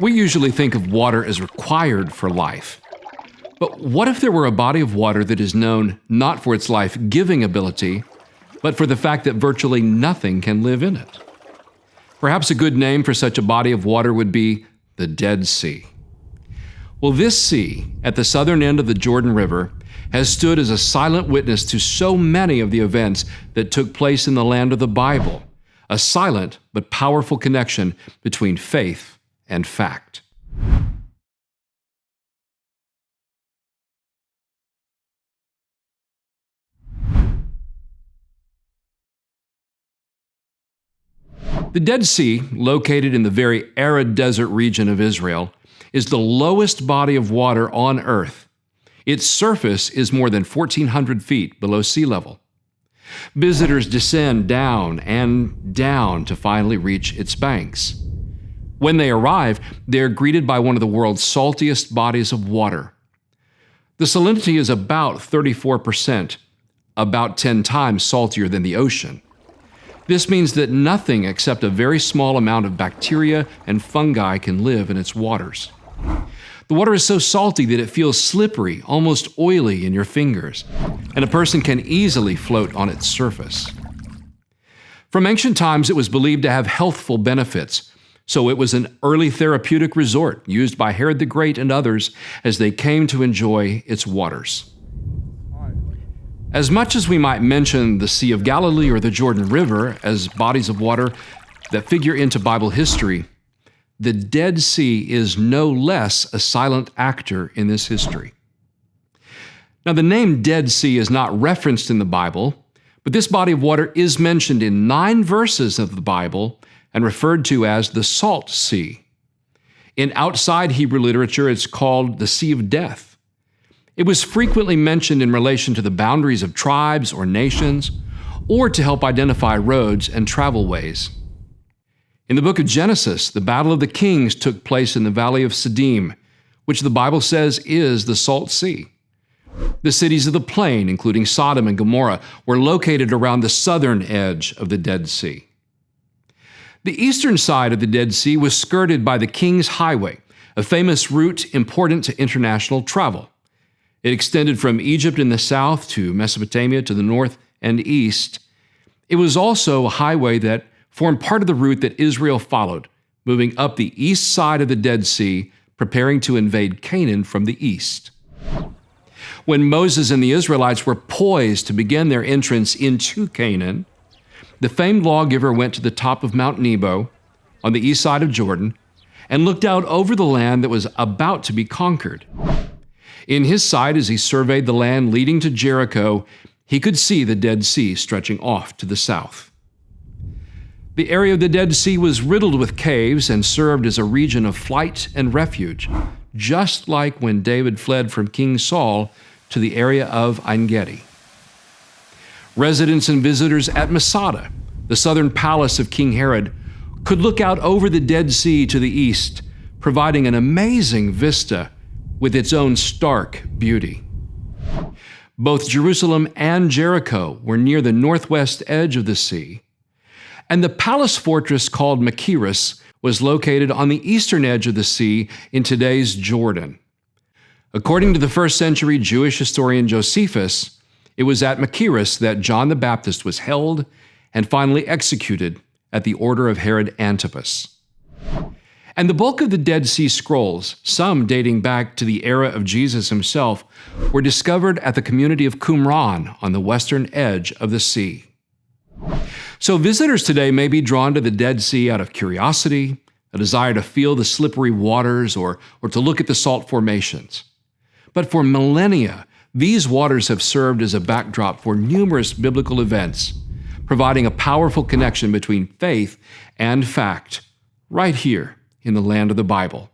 We usually think of water as required for life. But what if there were a body of water that is known not for its life-giving ability, but for the fact that virtually nothing can live in it? Perhaps a good name for such a body of water would be the Dead Sea. Well, this sea, at the southern end of the Jordan River, has stood as a silent witness to so many of the events that took place in the land of the Bible, a silent but powerful connection between faith and fact. The Dead Sea, located in the very arid desert region of Israel, is the lowest body of water on Earth. Its surface is more than 1,400 feet below sea level. Visitors descend down and down to finally reach its banks. When they arrive, they are greeted by one of the world's saltiest bodies of water. The salinity is about 34%, about 10 times saltier than the ocean. This means that nothing except a very small amount of bacteria and fungi can live in its waters. The water is so salty that it feels slippery, almost oily in your fingers, and a person can easily float on its surface. From ancient times, it was believed to have healthful benefits, so it was an early therapeutic resort used by Herod the Great and others as they came to enjoy its waters. As much as we might mention the Sea of Galilee or the Jordan River as bodies of water that figure into Bible history, the Dead Sea is no less a silent actor in this history. Now, the name Dead Sea is not referenced in the Bible, but this body of water is mentioned in 9 verses of the Bible and referred to as the Salt Sea. In outside Hebrew literature, it's called the Sea of Death. It was frequently mentioned in relation to the boundaries of tribes or nations, or to help identify roads and travel ways. In the book of Genesis, the Battle of the Kings took place in the Valley of Siddim, which the Bible says is the Salt Sea. The cities of the plain, including Sodom and Gomorrah, were located around the southern edge of the Dead Sea. The eastern side of the Dead Sea was skirted by the King's Highway, a famous route important to international travel. It extended from Egypt in the south to Mesopotamia to the north and east. It was also a highway that formed part of the route that Israel followed, moving up the east side of the Dead Sea, preparing to invade Canaan from the east. When Moses and the Israelites were poised to begin their entrance into Canaan, the famed lawgiver went to the top of Mount Nebo on the east side of Jordan and looked out over the land that was about to be conquered. In his sight, as he surveyed the land leading to Jericho, he could see the Dead Sea stretching off to the south. The area of the Dead Sea was riddled with caves and served as a region of flight and refuge, just like when David fled from King Saul to the area of En-Gedi. Residents and visitors at Masada, the southern palace of King Herod, could look out over the Dead Sea to the east, providing an amazing vista with its own stark beauty. Both Jerusalem and Jericho were near the northwest edge of the sea, and the palace fortress called Machaerus was located on the eastern edge of the sea in today's Jordan. According to the first century Jewish historian Josephus, it was at Machaerus that John the Baptist was held and finally executed at the order of Herod Antipas. And the bulk of the Dead Sea Scrolls, some dating back to the era of Jesus himself, were discovered at the community of Qumran on the western edge of the sea. So visitors today may be drawn to the Dead Sea out of curiosity, a desire to feel the slippery waters, or to look at the salt formations. But for millennia, these waters have served as a backdrop for numerous biblical events, providing a powerful connection between faith and fact, right here in the land of the Bible.